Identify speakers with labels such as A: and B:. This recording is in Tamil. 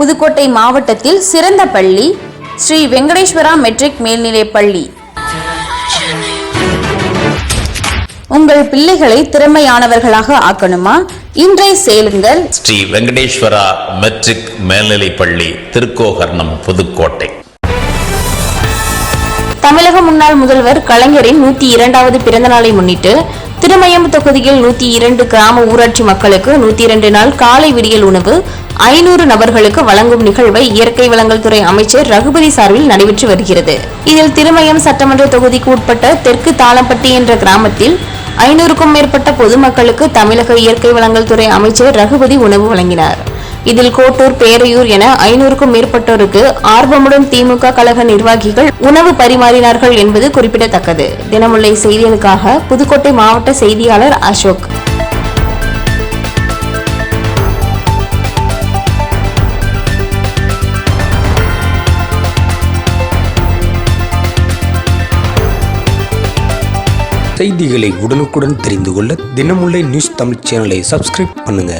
A: புதுக்கோட்டை மாவட்டத்தில் சிறந்த பள்ளி ஸ்ரீ வெங்கடேஸ்வரா மெட்ரிக் மேல்நிலைப் பள்ளி. உங்கள் பிள்ளைகளை திறமையானவர்களாக ஆக்கணுமா? இன்றைய சேலுங்கள்.
B: ஸ்ரீ வெங்கடேஸ்வரா மெட்ரிக் மேல்நிலைப் பள்ளி, திருக்கோகர்ணம், புதுக்கோட்டை.
A: தமிழக முன்னாள் முதல்வர் கலைஞரின் 102வது பிறந்த நாளை முன்னிட்டு திருமயம் தொகுதியில் 102 கிராம ஊராட்சி மக்களுக்கு 102 நாள் காலை விடியல் உணவு 500 நபர்களுக்கு வழங்கும் நிகழ்வை இயற்கை வளங்கள் துறை அமைச்சர் ரகுபதி சார்பில் நடைபெற்று வருகிறது. இதில் திருமயம் சட்டமன்ற தொகுதிக்கு உட்பட்ட தெற்கு தாளம்பட்டி என்ற கிராமத்தில் 500க்கும் மேற்பட்ட பொதுமக்களுக்கு தமிழக இயற்கை வளங்கள் துறை அமைச்சர் ரகுபதி உணவு வழங்கினார். இதில் கோட்டூர், பேரையூர் என 500க்கும் மேற்பட்டோருக்கு ஆர்வமுடன் திமுக கழக நிர்வாகிகள் உணவு பரிமாறினார்கள் என்பது குறிப்பிடத்தக்கது. தினமுல்லை செய்திகளுக்காக புதுக்கோட்டை மாவட்ட செய்தியாளர் அசோக்.
C: செய்திகளை உடனுக்குடன் தெரிந்து கொள்ள தினமுல்லை நியூஸ் தமிழ் சேனலை சப்ஸ்கிரைப் பண்ணுங்க.